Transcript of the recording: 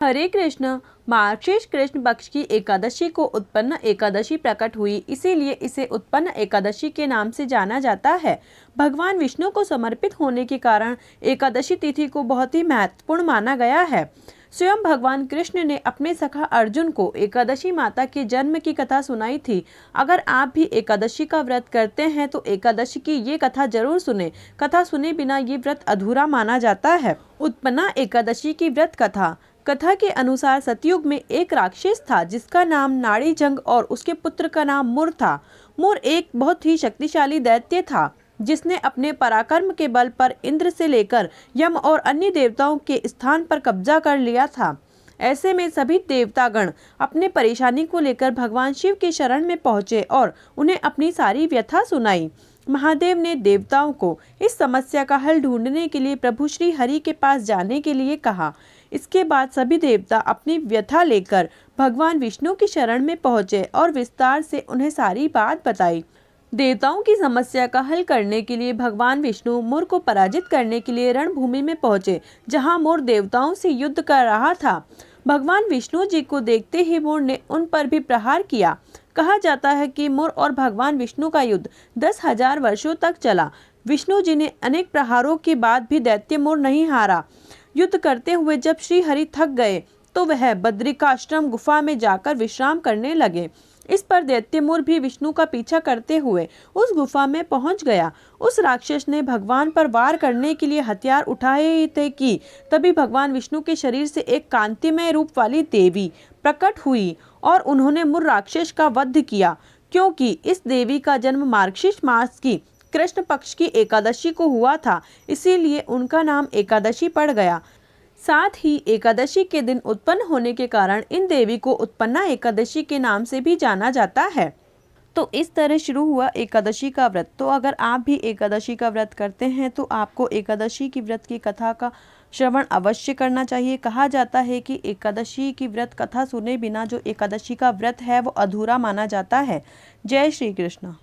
हरे कृष्ण। मार्गशीर्ष कृष्ण पक्ष की एकादशी को उत्पन्न एकादशी प्रकट हुई, इसीलिए इसे उत्पन्न एकादशी के नाम से जाना जाता है। भगवान विष्णु को समर्पित होने के कारण एकादशी तिथि को बहुत ही महत्वपूर्ण माना गया है। स्वयं भगवान कृष्ण ने अपने सखा अर्जुन को एकादशी माता के जन्म की कथा सुनाई थी। अगर आप भी एकादशी का व्रत करते हैं तो एकादशी की ये कथा जरूर सुने। कथा सुने बिना ये व्रत अधूरा माना जाता है। उत्पन्ना एकादशी की व्रत कथा। कथा के अनुसार सतयुग में एक राक्षस था जिसका नाम नाड़ीजंग और उसके पुत्र का नाम मुर था। मुर एक बहुत ही शक्तिशाली दैत्य था जिसने अपने पराक्रम के बल पर इंद्र से लेकर यम और अन्य देवताओं के स्थान पर कब्जा कर लिया था। ऐसे में सभी देवतागण अपने परेशानी को लेकर भगवान शिव के शरण में पहुंचे और उन्हें अपनी सारी व्यथा सुनाई। महादेव ने देवताओं को इस समस्या का हल ढूंढने के लिए प्रभु श्री हरि के पास जाने के लिए कहा। इसके बाद सभी देवता अपनी व्यथा लेकर भगवान विष्णु की शरण में पहुंचे और विस्तार से उन्हें सारी बात बताई। देवताओं की समस्या का हल करने के लिए भगवान विष्णु मुर को पराजित करने के लिए रणभूमि में पहुंचे, जहां मुर देवताओं से युद्ध कर रहा था। भगवान विष्णु जी को देखते ही मुर ने उन पर भी प्रहार किया। कहा जाता है कि मुर और भगवान विष्णु का युद्ध 10,000 वर्षों तक चला। विष्णु जी ने अनेक प्रहारों के बाद भी दैत्य मुर नहीं हारा। युद्ध करते हुए जब श्री हरि थक गए तो वह बद्रिकाश्रम गुफा में जाकर विश्राम करने लगे। इस पर दैत्य मुर भी विष्णु का पीछा करते हुए उस गुफा में पहुंच गया। उस राक्षस ने भगवान पर वार करने के लिए हथियार उठाए ही थे कि तभी भगवान विष्णु के शरीर से एक कांतिमय रूप वाली देवी प्रकट हुई और उन्होंने मुर राक्षस का वध किया। क्योंकि इस देवी का जन्म मार्गशीर्ष मास की कृष्ण पक्ष की एकादशी को हुआ था, इसीलिए उनका नाम एकादशी पड़ गया। साथ ही एकादशी के दिन उत्पन्न होने के कारण इन देवी को उत्पन्ना एकादशी के नाम से भी जाना जाता है। तो इस तरह शुरू हुआ एकादशी का व्रत। तो अगर आप भी एकादशी का व्रत करते हैं तो आपको एकादशी की व्रत की कथा का श्रवण अवश्य करना चाहिए। कहा जाता है कि एकादशी की व्रत कथा सुने बिना जो एकादशी का व्रत है वो अधूरा माना जाता है। जय श्री कृष्ण।